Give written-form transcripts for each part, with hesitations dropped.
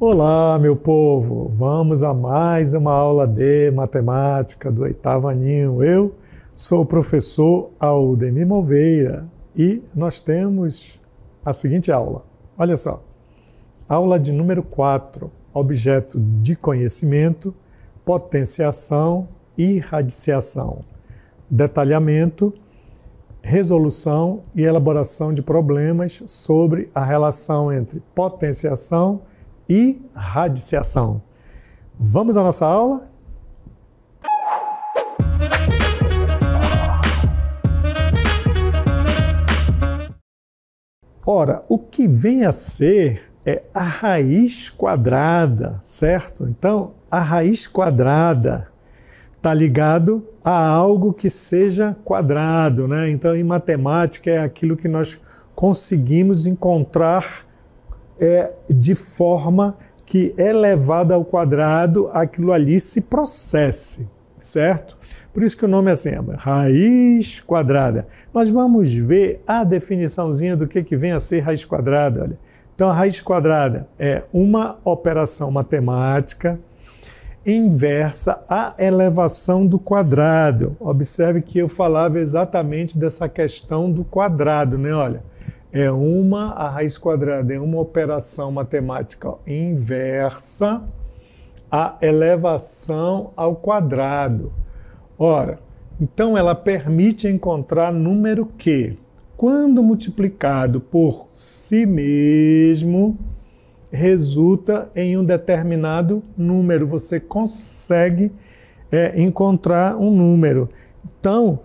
Olá, meu povo! Vamos a mais uma aula de matemática do oitavo aninho. Eu sou o professor Aldemir Moveira e nós temos a seguinte aula. Olha só, aula de número 4, objeto de conhecimento, potenciação e radiciação, detalhamento, resolução e elaboração de problemas sobre a relação entre potenciação e radiciação. Vamos à nossa aula? Ora, o que vem a ser é a raiz quadrada, certo? Então, a raiz quadrada está ligado a algo que seja quadrado, né? Então, em matemática, é aquilo que nós conseguimos encontrar de forma que elevado ao quadrado, aquilo ali se processe, certo? Por isso que o nome é assim, raiz quadrada. Mas vamos ver a definiçãozinha do que vem a ser raiz quadrada. Olha. Então, a raiz quadrada é uma operação matemática inversa à elevação do quadrado. Observe que eu falava exatamente dessa questão do quadrado, né? Olha, a raiz quadrada é uma operação matemática inversa à elevação ao quadrado. Ora, então ela permite encontrar número que, quando multiplicado por si mesmo, resulta em um determinado número. Você consegue encontrar um número. Então,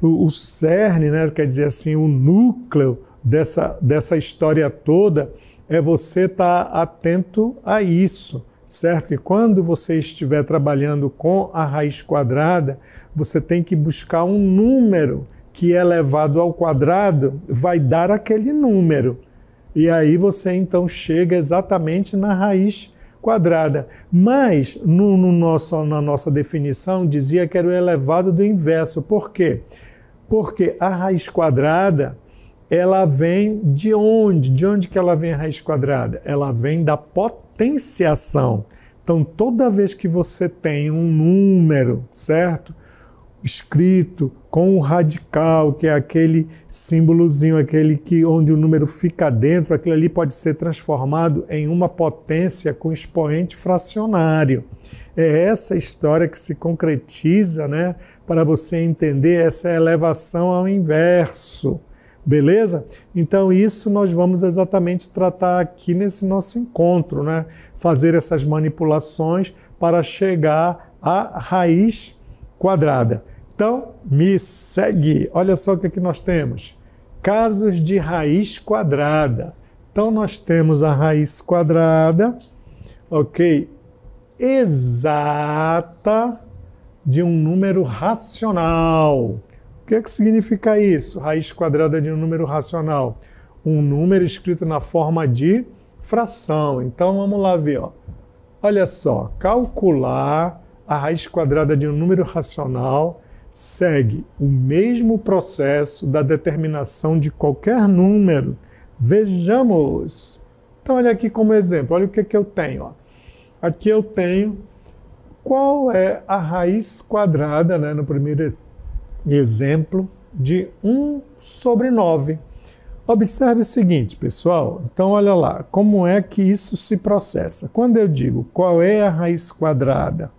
o cerne, né, quer dizer assim, o núcleo dessa história toda é você estar atento a isso, certo? Que quando você estiver trabalhando com a raiz quadrada, você tem que buscar um número que elevado ao quadrado vai dar aquele número. E aí você então chega exatamente na raiz quadrada. Mas na nossa definição dizia que era o elevado do inverso. Por quê? Porque a raiz quadrada, ela vem de onde? De onde que ela vem a raiz quadrada? Ela vem da potenciação. Então, toda vez que você tem um número, certo? Escrito com o radical, que é aquele símbolozinho, onde o número fica dentro, aquilo ali pode ser transformado em uma potência com expoente fracionário. É essa história que se concretiza, né, para você entender essa elevação ao inverso. Beleza? Então isso nós vamos exatamente tratar aqui nesse nosso encontro, né? Fazer essas manipulações para chegar à raiz quadrada. Então, me segue. Olha só o que nós temos. Casos de raiz quadrada. Então, nós temos a raiz quadrada, ok? Exata de um número racional. O que significa isso? Raiz quadrada de um número racional. Um número escrito na forma de fração. Então, vamos lá ver. Ó. Olha só, calcular a raiz quadrada de um número racional segue o mesmo processo da determinação de qualquer número. Vejamos. Então, olha aqui como exemplo. Olha o que eu tenho. Ó. Aqui eu tenho qual é a raiz quadrada, né, no primeiro exemplo, de 1 sobre 9. Observe o seguinte, pessoal. Então, olha lá, como é que isso se processa. Quando eu digo qual é a raiz quadrada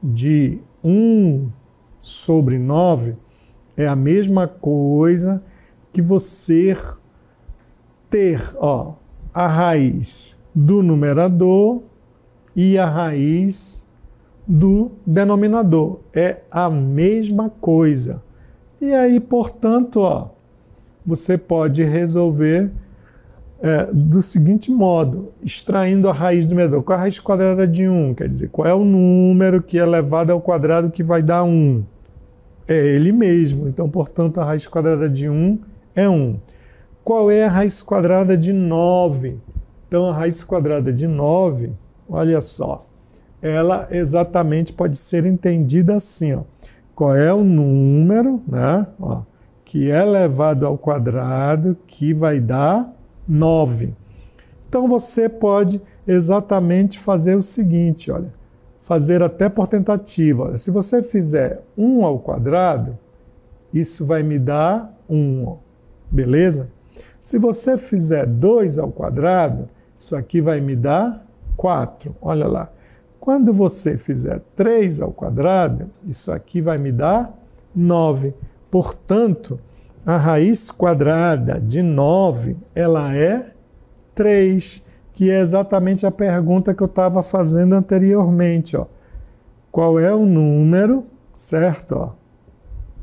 de 1 sobre 9, é a mesma coisa que você ter a raiz do numerador e a raiz do denominador. É a mesma coisa. E aí, portanto, você pode resolver do seguinte modo, extraindo a raiz do numerador. Qual é a raiz quadrada de 1? Quer dizer, qual é o número que é elevado ao quadrado que vai dar 1? É ele mesmo. Então, portanto, a raiz quadrada de 1 é 1. Qual é a raiz quadrada de 9? Então, a raiz quadrada de 9, olha só, ela exatamente pode ser entendida assim, ó. Qual é o número, né, que é elevado ao quadrado que vai dar 9. Então, você pode exatamente fazer o seguinte, olha, fazer até por tentativa. Olha, se você fizer 1 ao quadrado, isso vai me dar 1, beleza? Se você fizer 2 ao quadrado, isso aqui vai me dar 4, olha lá. Quando você fizer 3 ao quadrado, isso aqui vai me dar 9. Portanto, a raiz quadrada de 9, ela é 3, que é exatamente a pergunta que eu estava fazendo anteriormente. Ó. Qual é o número, certo? Ó,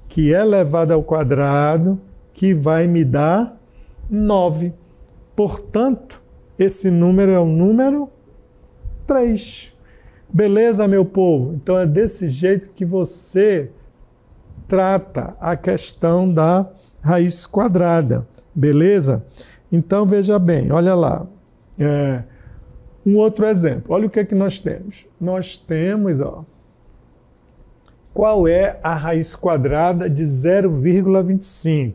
que é elevado ao quadrado, que vai me dar 9. Portanto, esse número é o número 3. Beleza, meu povo? Então é desse jeito que você trata a questão da raiz quadrada, beleza? Então veja bem, olha lá, um outro exemplo, olha o que é que nós temos. Nós temos, ó, qual é a raiz quadrada de 0,25?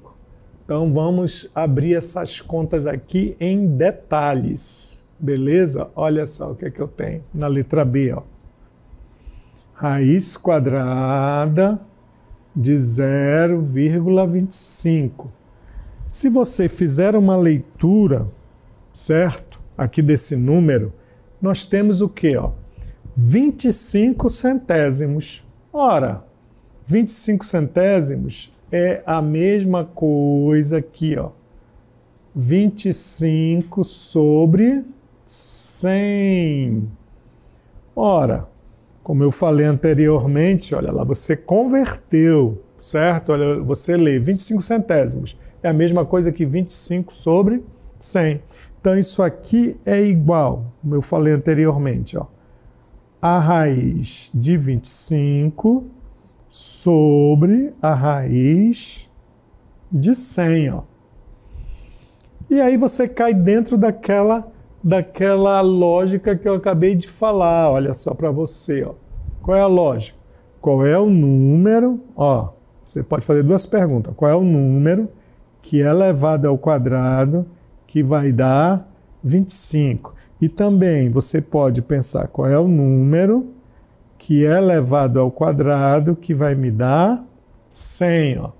Então vamos abrir essas contas aqui em detalhes. Beleza? Olha só o que é que eu tenho na letra B. Ó. Raiz quadrada de 0,25. Se você fizer uma leitura, certo? Aqui desse número, nós temos o quê? Ó? 25 centésimos. Ora, 25 centésimos é a mesma coisa aqui, ó. 25 sobre 100. Ora, como eu falei anteriormente, olha lá, você converteu, certo? Olha, você lê 25 centésimos. É a mesma coisa que 25 sobre 100. Então, isso aqui é igual, como eu falei anteriormente, ó, a raiz de 25 sobre a raiz de 100, ó. E aí você cai dentro daquela lógica que eu acabei de falar, olha só para você, ó. Qual é a lógica? Qual é o número, ó, você pode fazer duas perguntas, qual é o número que é elevado ao quadrado que vai dar 25? E também você pode pensar qual é o número que é elevado ao quadrado que vai me dar 100, ó.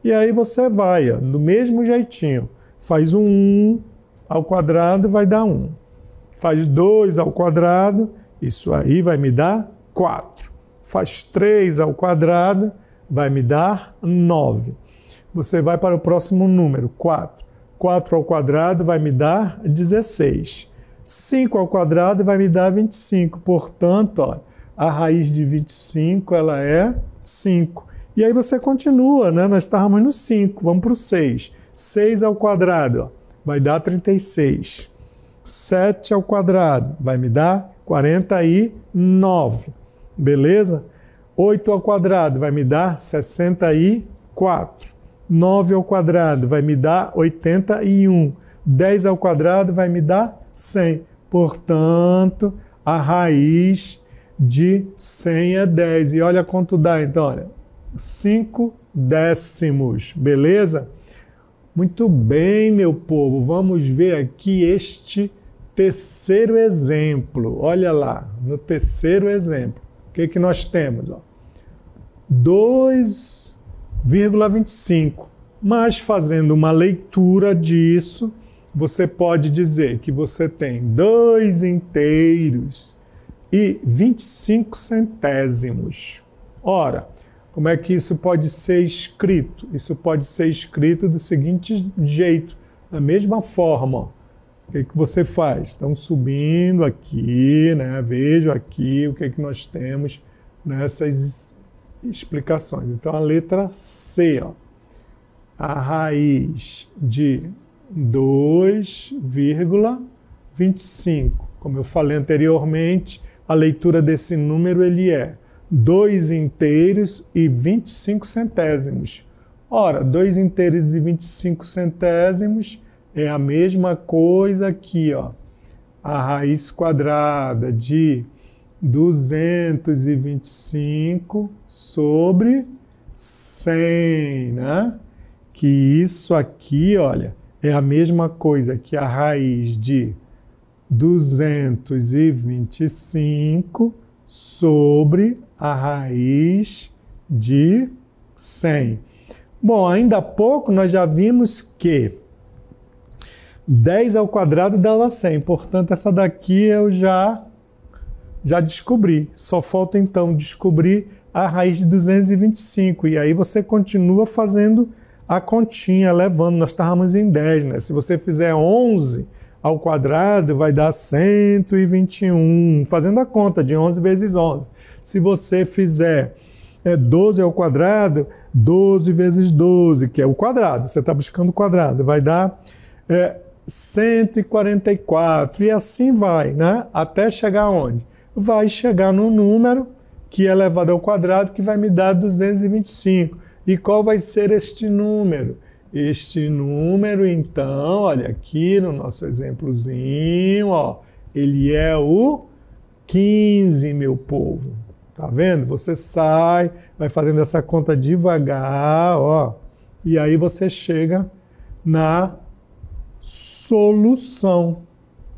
E aí você vai, ó, do mesmo jeitinho, faz um 1 ao quadrado, vai dar 1. Faz 2 ao quadrado, isso aí vai me dar 4. Faz 3 ao quadrado, vai me dar 9. Você vai para o próximo número, 4. 4 ao quadrado vai me dar 16. 5 ao quadrado vai me dar 25. Portanto, ó, a raiz de 25 ela é 5. E aí você continua, né? Nós estávamos no 5, vamos para o 6. 6 ao quadrado, ó, vai dar 36. 7 ao quadrado vai me dar 49. Beleza? 8 ao quadrado vai me dar 64. 9 ao quadrado vai me dar 81. 10 ao quadrado vai me dar 100. Portanto, a raiz de 100 é 10. E olha quanto dá, então, olha, 5 décimos. Beleza? Muito bem, meu povo. Vamos ver aqui este terceiro exemplo. Olha lá, no terceiro exemplo. O que que nós temos? 2,25. Mas fazendo uma leitura disso, você pode dizer que você tem 2 inteiros e 25 centésimos. Ora, como é que isso pode ser escrito? Isso pode ser escrito do seguinte jeito, da mesma forma. Ó. O que você faz? Estão subindo aqui, né? Vejo aqui o que nós temos nessas explicações. Então, a letra C, ó, a raiz de 2,25. Como eu falei anteriormente, a leitura desse número ele é 2 inteiros e 25 centésimos. Ora, 2 inteiros e 25 centésimos é a mesma coisa aqui, ó. A raiz quadrada de 225 sobre 100, né? Que isso aqui, olha, é a mesma coisa que a raiz de 225 sobre a raiz de 100. Bom, ainda há pouco nós já vimos que 10 ao quadrado dava 100, portanto essa daqui eu já descobri. Só falta então descobrir a raiz de 225 e aí você continua fazendo a continha, levando. Nós estávamos em 10, né? Se você fizer 11 ao quadrado, vai dar 121, fazendo a conta de 11 vezes 11. Se você fizer 12 ao quadrado, 12 vezes 12, que é o quadrado, você está buscando o quadrado, vai dar 144, e assim vai, né? Até chegar onde? Vai chegar no número que é elevado ao quadrado, que vai me dar 225. E qual vai ser este número? Este número, então, olha aqui no nosso exemplozinho, ó, ele é o 15, meu povo. Tá vendo? Você sai, vai fazendo essa conta devagar, ó, e aí você chega na solução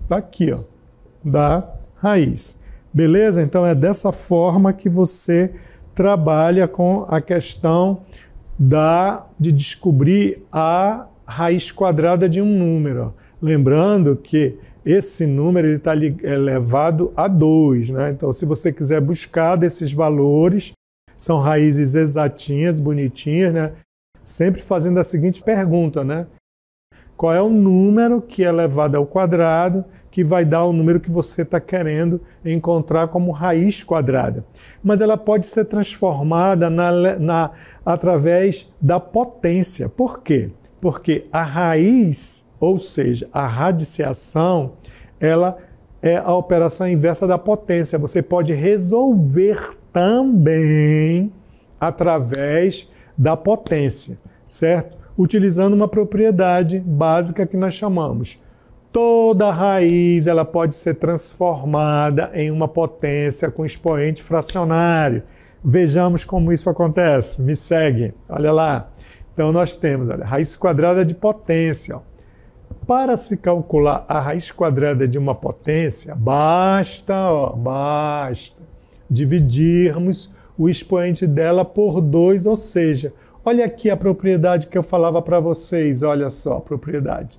daqui, ó, da raiz. Beleza? Então é dessa forma que você trabalha com a questão de descobrir a raiz quadrada de um número. Lembrando que esse número está elevado a 2, né? Então, se você quiser buscar desses valores, são raízes exatinhas, bonitinhas, né? Sempre fazendo a seguinte pergunta, né? Qual é o número que é elevado ao quadrado que vai dar o número que você está querendo encontrar como raiz quadrada? Mas ela pode ser transformada através da potência. Por quê? Porque a raiz, ou seja, a radiciação, ela é a operação inversa da potência. Você pode resolver também através da potência, certo? Utilizando uma propriedade básica que nós chamamos. Toda raiz ela pode ser transformada em uma potência com expoente fracionário. Vejamos como isso acontece. Me segue, olha lá. Então nós temos, olha, raiz quadrada de potência. Ó. Para se calcular a raiz quadrada de uma potência, basta dividirmos o expoente dela por 2, ou seja, olha aqui a propriedade que eu falava para vocês, olha só a propriedade.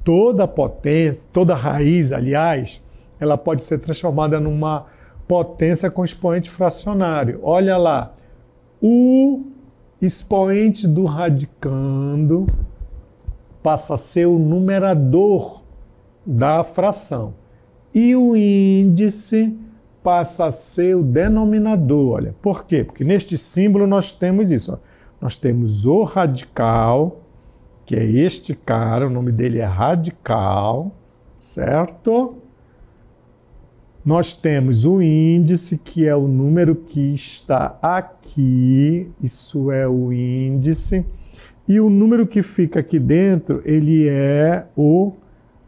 Toda potência, toda raiz, aliás, ela pode ser transformada numa potência com expoente fracionário. Olha lá, o expoente do radicando passa a ser o numerador da fração e o índice passa a ser o denominador. Olha, por quê? Porque neste símbolo nós temos isso. Ó. Nós temos o radical, que é este cara, o nome dele é radical, certo? Nós temos o índice, que é o número que está aqui, isso é o índice. E o número que fica aqui dentro, ele é o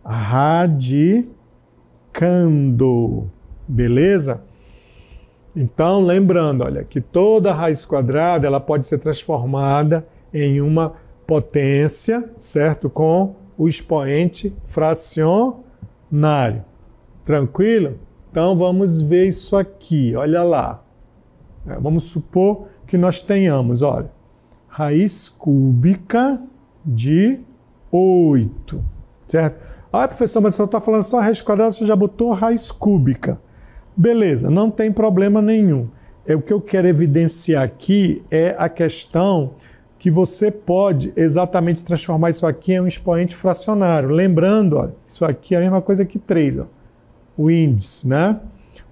radicando, beleza? Então, lembrando, olha, que toda raiz quadrada ela pode ser transformada em uma potência, certo? Com o expoente fracionário. Tranquilo? Então, vamos ver isso aqui, olha lá. Vamos supor que nós tenhamos, olha, raiz cúbica de 8, certo? Ah, professor, mas você está falando só raiz quadrada, você já botou raiz cúbica. Beleza, não tem problema nenhum. O que eu quero evidenciar aqui é a questão que você pode exatamente transformar isso aqui em um expoente fracionário. Lembrando, ó, isso aqui é a mesma coisa que 3, ó, o índice, né?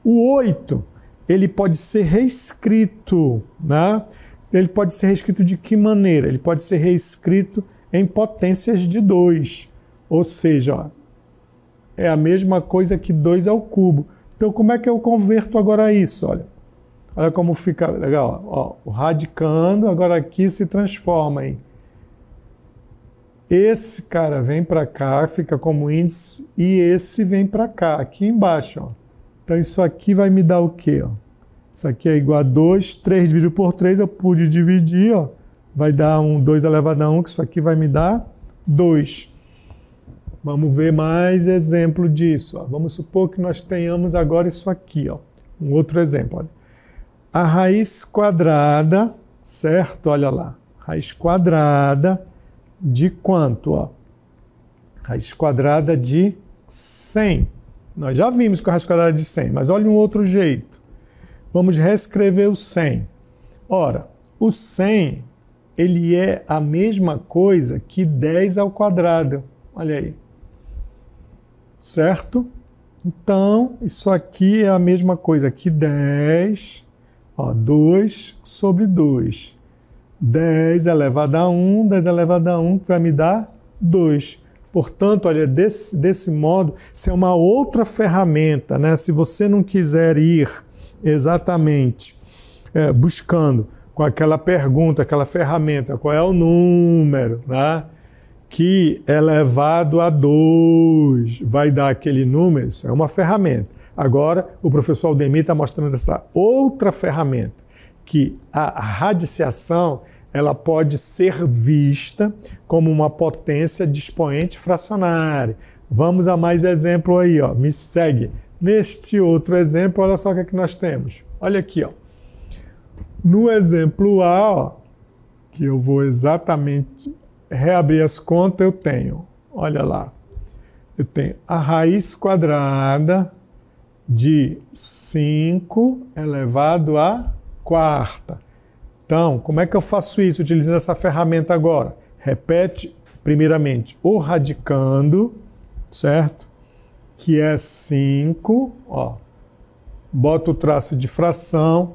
O 8, ele pode ser reescrito, né? Ele pode ser reescrito de que maneira? Ele pode ser reescrito em potências de 2, ou seja, ó, é a mesma coisa que 2 ao cubo. Então, como é que eu converto agora isso? Olha como fica legal. Ó, o radicando, agora aqui se transforma em... Esse cara vem para cá, fica como índice, e esse vem para cá, aqui embaixo. Ó. Então, isso aqui vai me dar o quê? Ó? Isso aqui é igual a 2, 3 dividido por 3, eu pude dividir, ó, vai dar 2 elevado a 1, que isso aqui vai me dar 2. Vamos ver mais exemplo disso. Ó. Vamos supor que nós tenhamos agora isso aqui. Ó. Um outro exemplo. Olha. A raiz quadrada, certo? Olha lá. Raiz quadrada de quanto? Ó? Raiz quadrada de 100. Nós já vimos com a raiz quadrada de 100, mas olha um outro jeito. Vamos reescrever o 100. Ora, o 100, ele é a mesma coisa que 10 ao quadrado. Olha aí. Certo? Então, isso aqui é a mesma coisa que 10, ó, 2 sobre 2. 10 elevado a 1, 10 elevado a 1, que vai me dar 2. Portanto, olha, desse modo, isso é uma outra ferramenta, né? Se você não quiser ir exatamente buscando com aquela pergunta, aquela ferramenta, qual é o número, né? Que elevado a 2 vai dar aquele número, isso é uma ferramenta. Agora, o professor Aldemir está mostrando essa outra ferramenta, que a radiciação ela pode ser vista como uma potência de expoente fracionário. Vamos a mais exemplo aí, ó. Me segue. Neste outro exemplo, olha só o que é que nós temos. Olha aqui, ó. No exemplo A, ó, que eu vou exatamente reabrir as contas, eu tenho, olha lá, eu tenho a raiz quadrada de 5 elevado à quarta. Então, como é que eu faço isso utilizando essa ferramenta agora? Repete, primeiramente, o radicando, certo? Que é 5, ó. Bota o traço de fração.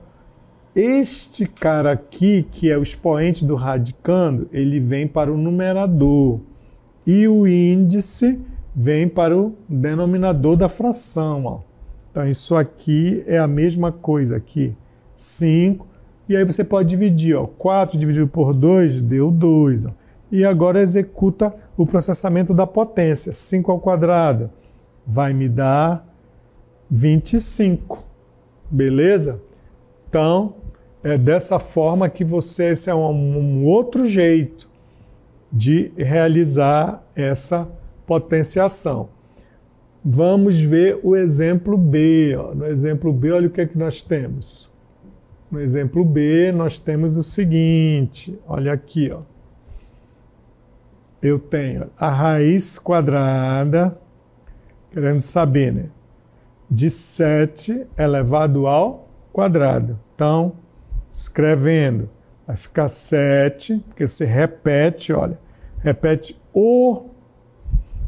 Este cara aqui, que é o expoente do radicando, ele vem para o numerador. E o índice vem para o denominador da fração, ó. Então, isso aqui é a mesma coisa aqui. 5. E aí você pode dividir, ó, 4 dividido por 2 deu 2. Ó. E agora executa o processamento da potência. 5 ao quadrado vai me dar 25. Beleza? Então, é dessa forma que esse é um outro jeito de realizar essa potenciação. Vamos ver o exemplo B. Ó. No exemplo B, olha o que é que nós temos. No exemplo B, nós temos o seguinte, olha aqui, ó. Eu tenho a raiz quadrada, querendo saber, né? De 7 elevado ao quadrado. Então, escrevendo, vai ficar 7, porque você repete, olha, repete o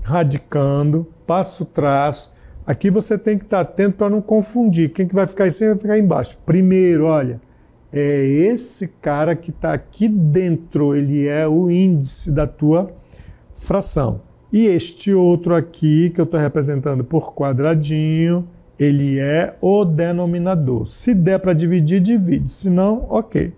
radicando, passa o traço. Aqui você tem que estar atento para não confundir. Quem que vai ficar em cima vai ficar embaixo. Primeiro, olha, é esse cara que está aqui dentro, ele é o índice da tua fração. E este outro aqui, que eu estou representando por quadradinho, ele é o denominador. Se der para dividir, divide. Se não, ok.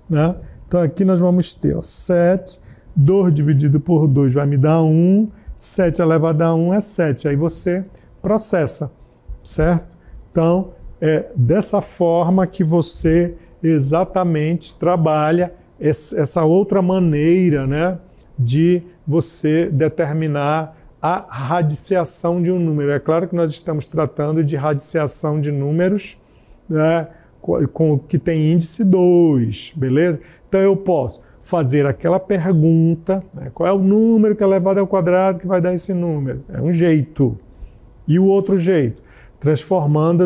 Né? Então aqui nós vamos ter, ó, 7, 2 dividido por 2 vai me dar 1, 7 elevado a 1 é 7. Aí você processa, certo? Então, é dessa forma que você exatamente trabalha essa outra maneira, né, de você determinar a radiciação de um número. É claro que nós estamos tratando de radiciação de números, né, que tem índice 2, beleza? Então, eu posso fazer aquela pergunta, né, qual é o número que é elevado ao quadrado que vai dar esse número? É um jeito. E o outro jeito, transformando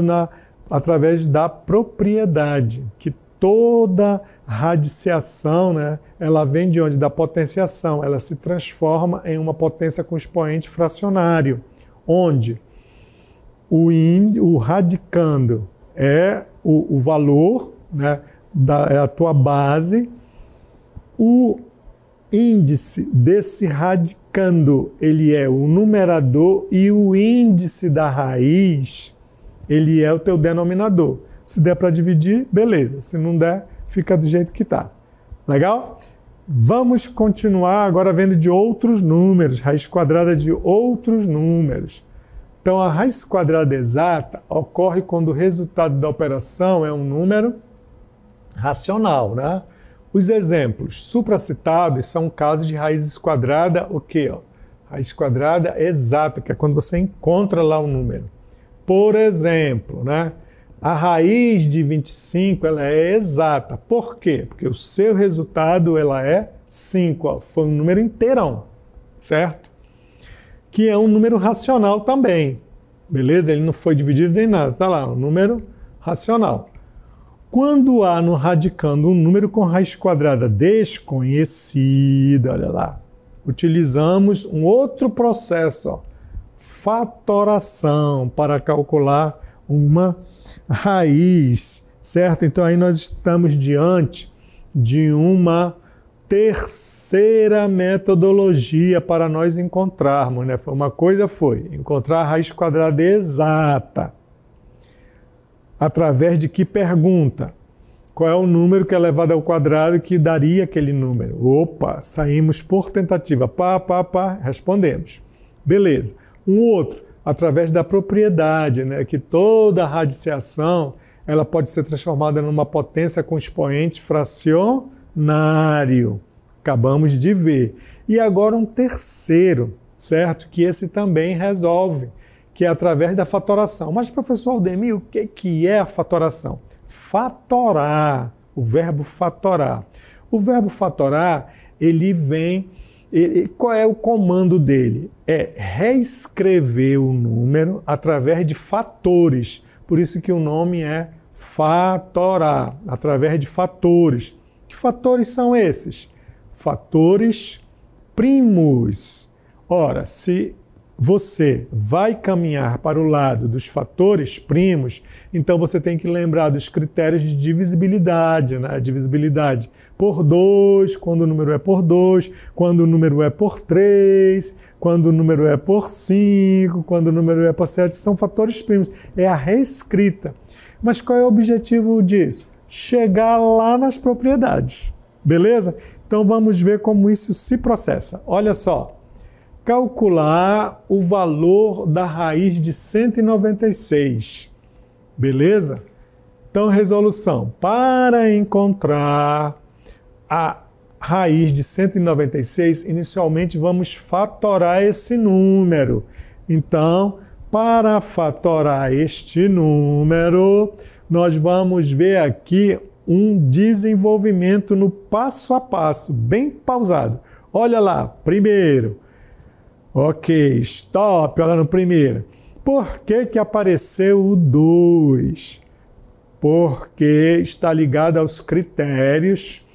através da propriedade, que toda radiciação, né, ela vem de onde? Da potenciação, ela se transforma em uma potência com expoente fracionário, onde o radicando é o valor, né, é a tua base, o índice desse radicando, ele é o numerador e o índice da raiz, ele é o teu denominador. Se der para dividir, beleza. Se não der, fica do jeito que está. Legal? Vamos continuar agora vendo de outros números, raiz quadrada de outros números. Então, a raiz quadrada exata ocorre quando o resultado da operação é um número racional, né? Os exemplos supracitados são casos de raízes quadrada, o quê? Ó? Raiz quadrada exata, que é quando você encontra lá o número. Por exemplo, né? A raiz de 25 ela é exata. Por quê? Porque o seu resultado ela é 5. Ó, foi um número inteirão, certo? Que é um número racional também. Beleza? Ele não foi dividido nem nada. Está lá, um número racional. Quando há no radicando um número com raiz quadrada desconhecida, olha lá, utilizamos um outro processo, ó, fatoração, para calcular uma raiz, certo? Então aí nós estamos diante de uma terceira metodologia para nós encontrarmos, né? Uma coisa foi encontrar a raiz quadrada exata. Através de que pergunta? Qual é o número que é elevado ao quadrado que daria aquele número? Opa, saímos por tentativa. Respondemos. Beleza. Um outro, através da propriedade, né? Que toda radiciação ela pode ser transformada numa potência com expoente fracionário. Acabamos de ver. E agora um terceiro, certo? Que esse também resolve, que é através da fatoração. Mas, professor Aldemir, o que é a fatoração? Fatorar, o verbo fatorar. O verbo fatorar, ele vem... qual é o comando dele? É reescrever o número através de fatores. Por isso que o nome é fatorar, através de fatores. Que fatores são esses? Fatores primos. Ora, se você vai caminhar para o lado dos fatores primos, então você tem que lembrar dos critérios de divisibilidade, né? Divisibilidade por 2, quando o número é por 2, quando o número é por 3, quando o número é por 5, quando o número é por 7, são fatores primos. É a reescrita. Mas qual é o objetivo disso? Chegar lá nas propriedades, beleza? Então vamos ver como isso se processa. Olha só. Calcular o valor da raiz de 196. Beleza? Então, resolução. Para encontrar a raiz de 196, inicialmente vamos fatorar esse número. Então, para fatorar este número, nós vamos ver aqui um desenvolvimento no passo a passo, bem pausado. Olha lá, primeiro. Ok, stop, olha no primeiro. Por que apareceu o 2? Porque está ligado aos critérios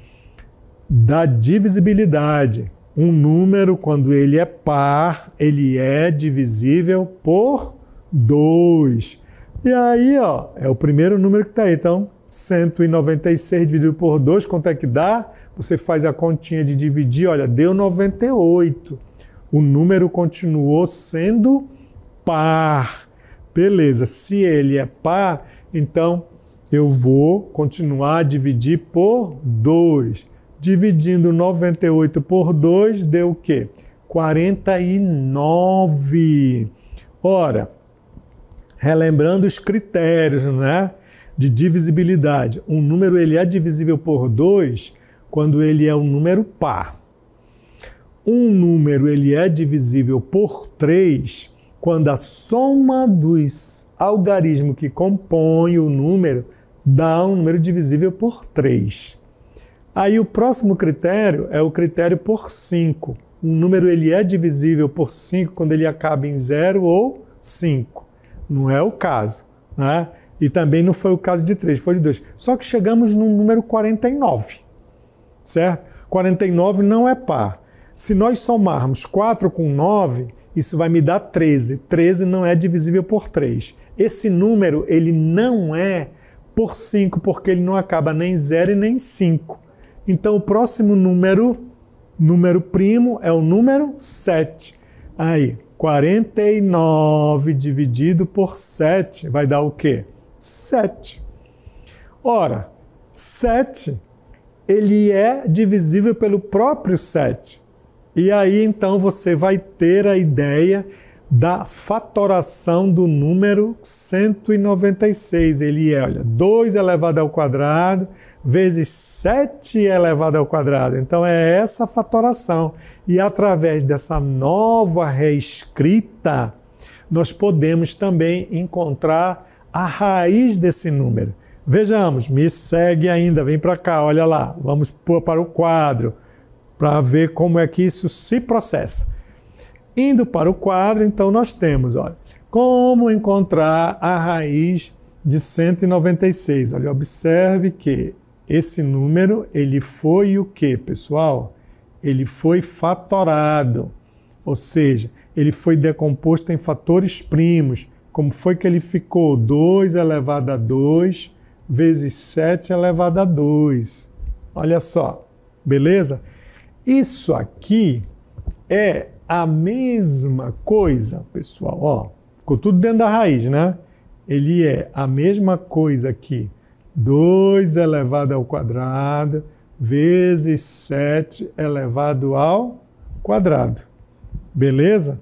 da divisibilidade. Um número, quando ele é par, ele é divisível por 2. E aí, ó, é o primeiro número que está aí. Então, 196 dividido por 2, quanto é que dá? Você faz a continha de dividir, olha, deu 98. O número continuou sendo par. Beleza, se ele é par, então eu vou continuar a dividir por 2. Dividindo 98 por 2, deu o quê? 49. Ora, relembrando os critérios, né, de divisibilidade. Um número ele é divisível por 2 quando ele é um número par. Um número ele é divisível por 3 quando a soma dos algarismos que compõem o número dá um número divisível por 3. Aí o próximo critério é o critério por 5. Um número ele é divisível por 5 quando ele acaba em 0 ou 5. Não é o caso, né? E também não foi o caso de 3, foi de 2. Só que chegamos no número 49, certo? 49 não é par. Se nós somarmos 4 com 9, isso vai me dar 13. 13 não é divisível por 3. Esse número ele não é por 5, porque ele não acaba nem em 0 e nem em 5. Então o próximo número primo, é o número 7. Aí, 49 dividido por 7 vai dar o quê? 7. Ora, 7, ele é divisível pelo próprio 7. E aí, então, você vai ter a ideia da fatoração do número 196. Ele é, olha, 2 elevado ao quadrado vezes 7 elevado ao quadrado. Então é essa fatoração. E através dessa nova reescrita, nós podemos também encontrar a raiz desse número. Vejamos, me segue ainda, vem para cá, olha lá. Vamos pôr para o quadro, para ver como é que isso se processa. Indo para o quadro, então nós temos, olha, como encontrar a raiz de 196. Olha, observe que esse número, ele foi o quê, pessoal? Ele foi fatorado, ou seja, ele foi decomposto em fatores primos. Como foi que ele ficou? 2 elevado a 2 vezes 7 elevado a 2. Olha só, beleza? Isso aqui é a mesma coisa, pessoal. Ó, ficou tudo dentro da raiz, né? Ele é a mesma coisa aqui. 2 elevado ao quadrado vezes 7 elevado ao quadrado. Beleza?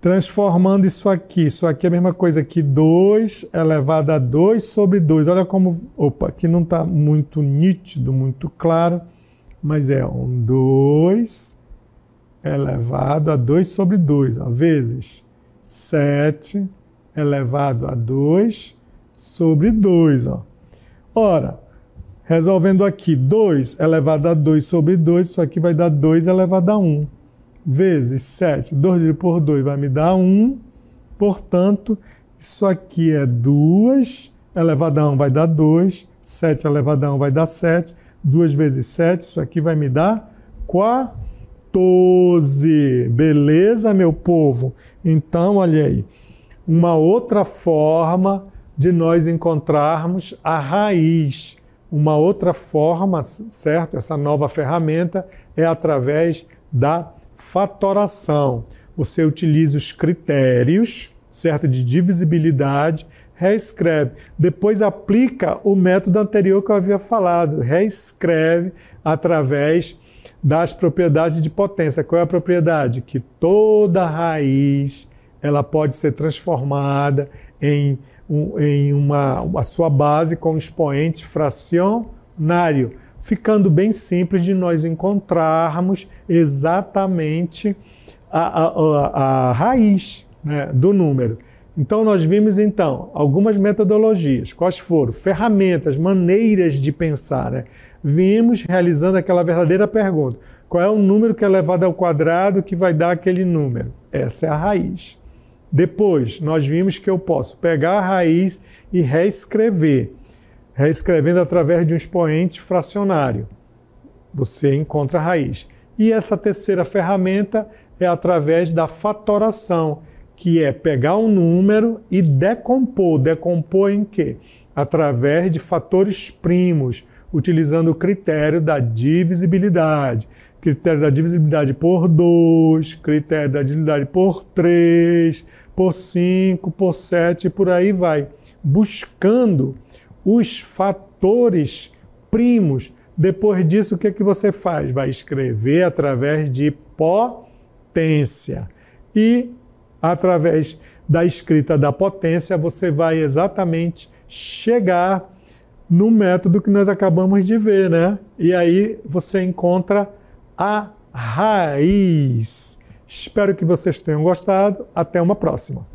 Transformando isso aqui é a mesma coisa que 2 elevado a 2 sobre 2. Olha como... Opa, aqui não está muito nítido, muito claro, mas é 2 elevado a 2 sobre 2, ó, vezes 7 elevado a 2 sobre 2. Ó. Ora, resolvendo aqui, 2 elevado a 2 sobre 2, isso aqui vai dar 2 elevado a 1, vezes 7, 2 dividido por 2 vai me dar 1, portanto, isso aqui é 2 elevado a 1 vai dar 2, 7 elevado a 1 vai dar 7, 2 vezes 7, isso aqui vai me dar 14. Beleza, meu povo? Então, olha aí, uma outra forma de nós encontrarmos a raiz. Uma outra forma, certo? Essa nova ferramenta é através da fatoração. Você utiliza os critérios, certo? De divisibilidade, reescreve. Depois aplica o método anterior que eu havia falado, reescreve através das propriedades de potência. Qual é a propriedade? Que toda raiz ela pode ser transformada em a sua base com expoente fracionário, ficando bem simples de nós encontrarmos exatamente a raiz, né, do número. Então, nós vimos, então, algumas metodologias. Quais foram? Ferramentas, maneiras de pensar, né? Vimos realizando aquela verdadeira pergunta. Qual é o número que é elevado ao quadrado que vai dar aquele número? Essa é a raiz. Depois, nós vimos que eu posso pegar a raiz e reescrever. Reescrevendo através de um expoente fracionário. Você encontra a raiz. E essa terceira ferramenta é através da fatoração, que é pegar um número e decompor. Decompor em quê? Através de fatores primos, utilizando o critério da divisibilidade. Critério da divisibilidade por 2, critério da divisibilidade por 3, por 5, por 7 e por aí vai. Buscando os fatores primos. Depois disso, o que é que você faz? Vai escrever através de potência. E através da escrita da potência, você vai exatamente chegar no método que nós acabamos de ver, né? E aí você encontra a raiz. Espero que vocês tenham gostado. Até uma próxima.